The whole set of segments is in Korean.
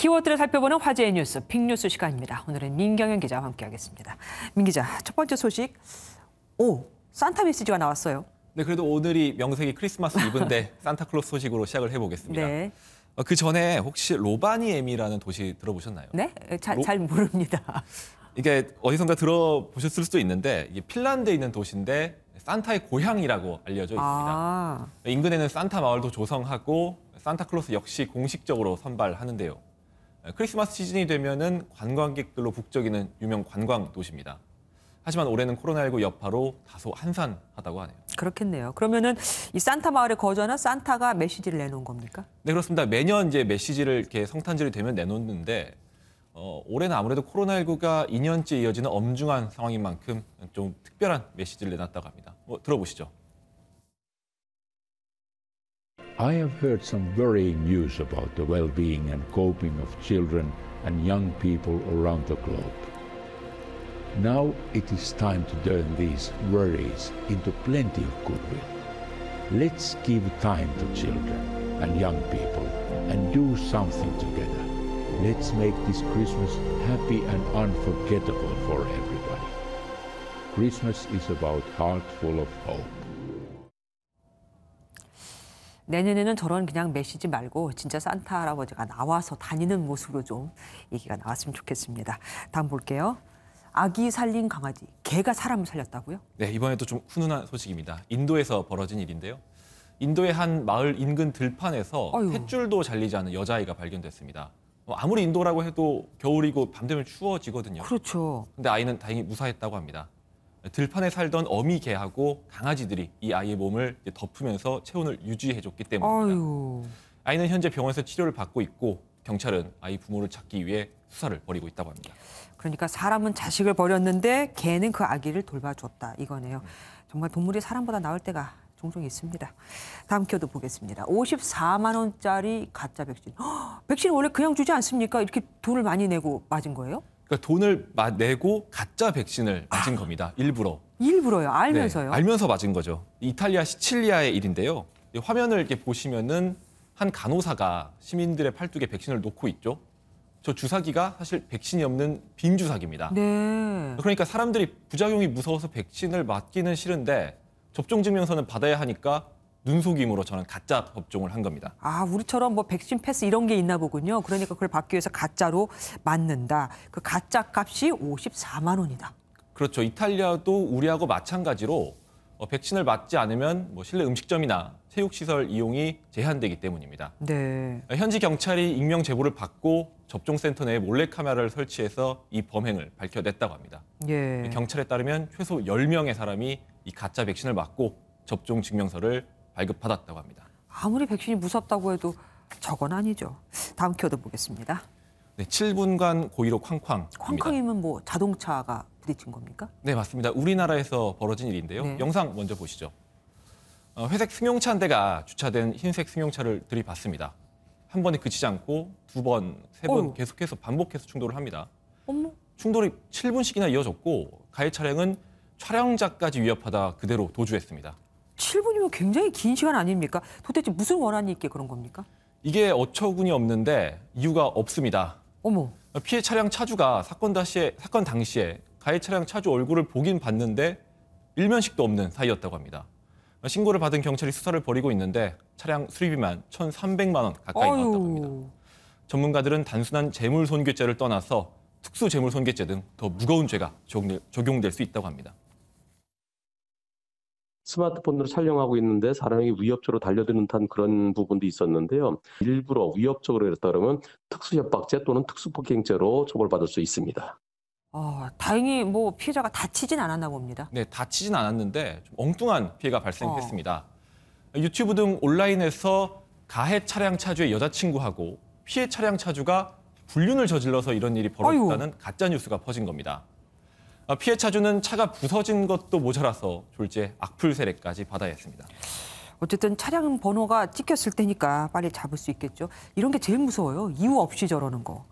키워드를 살펴보는 화제의 뉴스, 빅뉴스 시간입니다. 오늘은 민경현 기자와 함께하겠습니다. 민 기자, 첫 번째 소식. 산타 메시지가 나왔어요. 네, 그래도 오늘이 명색이 크리스마스 이브인데 산타클로스 소식으로 시작을 해보겠습니다. 네. 그 전에 혹시 로바니에미라는 도시 들어보셨나요? 네? 잘 모릅니다. 이게 어디선가 들어보셨을 수도 있는데 이게 핀란드에 있는 도시인데 산타의 고향이라고 알려져 있습니다. 인근에는 산타 마을도 조성하고 산타클로스 역시 공식적으로 선발하는데요. 크리스마스 시즌이 되면은 관광객들로 북적이는 유명 관광 도시입니다. 하지만 올해는 코로나19 여파로 다소 한산하다고 하네요. 그렇겠네요. 그러면은 이 산타 마을에 거주하는 산타가 메시지를 내놓은 겁니까? 네, 그렇습니다. 매년 이제 메시지를 이렇게 성탄절이 되면 내놓는데 올해는 아무래도 코로나19가 2년째 이어지는 엄중한 상황인 만큼 좀 특별한 메시지를 내놨다고 합니다. 들어보시죠. I have heard some worrying news about the well-being and coping of children and young people around the globe. Now it is time to turn these worries into plenty of goodwill. Let's give time to children and young people and do something together. Let's make this Christmas happy and unforgettable for everybody. Christmas is about heart full of hope. 내년에는 저런 그냥 메시지 말고 진짜 산타 할아버지가 나와서 다니는 모습으로 좀 얘기가 나왔으면 좋겠습니다. 다음 볼게요. 아기 살린 강아지, 개가 사람을 살렸다고요? 네, 이번에도 좀 훈훈한 소식입니다. 인도에서 벌어진 일인데요. 인도의 한 마을 인근 들판에서 탯줄도 잘리지 않은 여자아이가 발견됐습니다. 아무리 인도라고 해도 겨울이고 밤 되면 추워지거든요. 그렇죠. 근데 아이는 다행히 무사했다고 합니다. 들판에 살던 어미 개하고 강아지들이 이 아이의 몸을 덮으면서 체온을 유지해줬기 때문입니다. 아이는 현재 병원에서 치료를 받고 있고 경찰은 아이 부모를 찾기 위해 수사를 벌이고 있다고 합니다. 그러니까 사람은 자식을 버렸는데 개는 그 아기를 돌봐줬다 이거네요. 정말 동물이 사람보다 나을 때가 종종 있습니다. 다음 키워드 보겠습니다. 54만 원짜리 가짜 백신. 백신 원래 그냥 주지 않습니까? 이렇게 돈을 많이 내고 맞은 거예요? 그러니까 돈을 내고 가짜 백신을 맞은 겁니다. 일부러. 일부러요? 알면서요? 네, 알면서 맞은 거죠. 이탈리아 시칠리아의 일인데요. 화면을 이렇게 보시면은 한 간호사가 시민들의 팔뚝에 백신을 놓고 있죠. 저 주사기가 사실 백신이 없는 빈 주사기입니다. 네. 그러니까 사람들이 부작용이 무서워서 백신을 맞기는 싫은데 접종 증명서는 받아야 하니까 눈속임으로 저는 가짜 접종을 한 겁니다. 우리처럼 뭐 백신 패스 이런 게 있나 보군요. 그러니까 그걸 받기 위해서 가짜로 맞는다. 그 가짜 값이 54만 원이다. 그렇죠. 이탈리아도 우리하고 마찬가지로 백신을 맞지 않으면 실내 음식점이나 체육시설 이용이 제한되기 때문입니다. 네. 현지 경찰이 익명 제보를 받고 접종센터 내에 몰래카메라를 설치해서 이 범행을 밝혀냈다고 합니다. 예. 경찰에 따르면 최소 10명의 사람이 이 가짜 백신을 맞고 접종 증명서를 발급받았다고 합니다. 아무리 백신이 무섭다고 해도 저건 아니죠. 다음 키워드 보겠습니다. 네, 7분간 고의로 쾅쾅. 쾅쾅이면 뭐 자동차가 부딪힌 겁니까? 네, 맞습니다. 우리나라에서 벌어진 일인데요. 네. 영상 먼저 보시죠. 회색 승용차 한 대가 주차된 흰색 승용차를 들이받습니다. 한 번에 그치지 않고 두 번, 세 번 계속해서 반복해서 충돌을 합니다. 어머. 충돌이 7분씩이나 이어졌고 가해 차량은 촬영자까지 위협하다 그대로 도주했습니다. 7분이면 굉장히 긴 시간 아닙니까? 도대체 무슨 원한이 있게 그런 겁니까? 이게 어처구니 없는데 이유가 없습니다. 어머. 피해 차량 차주가 사건 당시에 가해 차량 차주 얼굴을 보긴 봤는데 일면식도 없는 사이였다고 합니다. 신고를 받은 경찰이 수사를 벌이고 있는데 차량 수리비만 1,300만 원 가까이 나왔다고 합니다. 전문가들은 단순한 재물손괴죄를 떠나서 특수재물손괴죄 등 더 무거운 죄가 적용될 수 있다고 합니다. 스마트폰으로 촬영하고 있는데 사람에게 위협적으로 달려드는 듯한 그런 부분도 있었는데요. 일부러 위협적으로 했다 그러면 특수협박죄 또는 특수폭행죄로 처벌받을 수 있습니다. 다행히 뭐 피해자가 다치진 않았나 봅니다. 네, 다치진 않았는데 좀 엉뚱한 피해가 발생했습니다. 유튜브 등 온라인에서 가해 차량 차주의 여자친구하고 피해 차량 차주가 불륜을 저질러서 이런 일이 벌어졌다는 가짜 뉴스가 퍼진 겁니다. 피해 차주는 차가 부서진 것도 모자라서 졸지에 악플 세례까지 받아야 했습니다. 어쨌든 차량 번호가 찍혔을 테니까 빨리 잡을 수 있겠죠. 이런 게 제일 무서워요. 이유 없이 저러는 거.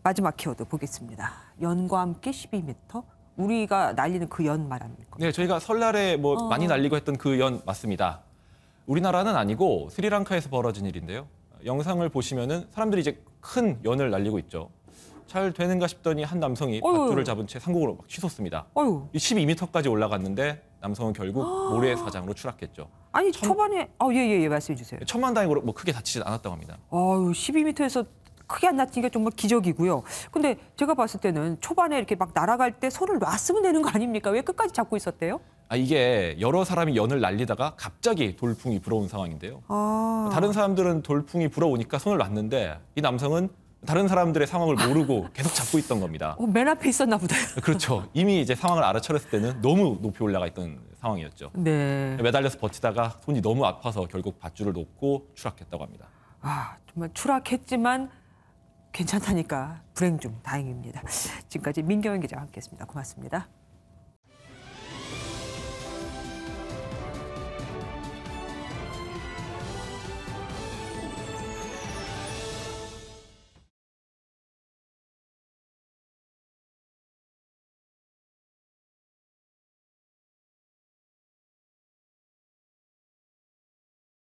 마지막 키워드 보겠습니다. 연과 함께 12m. 우리가 날리는 그 연 말합니까? 네, 저희가 설날에 많이 날리고 했던 그 연 맞습니다. 우리나라는 아니고 스리랑카에서 벌어진 일인데요. 영상을 보시면은 사람들이 이제 큰 연을 날리고 있죠. 잘 되는가 싶더니 한 남성이 어휴. 밧줄을 잡은 채 상공으로 막 치솟습니다. 어휴. 12m까지 올라갔는데 남성은 결국 모래사장으로 추락했죠. 아니 초반에 예예 말씀해 주세요. 천만다행으로 뭐 크게 다치지 않았다고 합니다. 12m에서 크게 안 다친 게 정말 기적이고요. 근데 제가 봤을 때는 초반에 이렇게 막 날아갈 때 손을 놨으면 되는 거 아닙니까? 왜 끝까지 잡고 있었대요? 이게 여러 사람이 연을 날리다가 갑자기 돌풍이 불어온 상황인데요. 다른 사람들은 돌풍이 불어오니까 손을 놨는데 이 남성은 다른 사람들의 상황을 모르고 계속 잡고 있던 겁니다. 맨 앞에 있었나 보다. 그렇죠. 이미 이제 상황을 알아차렸을 때는 너무 높이 올라가 있던 상황이었죠. 네. 매달려서 버티다가 손이 너무 아파서 결국 밧줄을 놓고 추락했다고 합니다. 정말 추락했지만 괜찮다니까 불행 중 다행입니다. 지금까지 민경현 기자와 함께했습니다. 고맙습니다.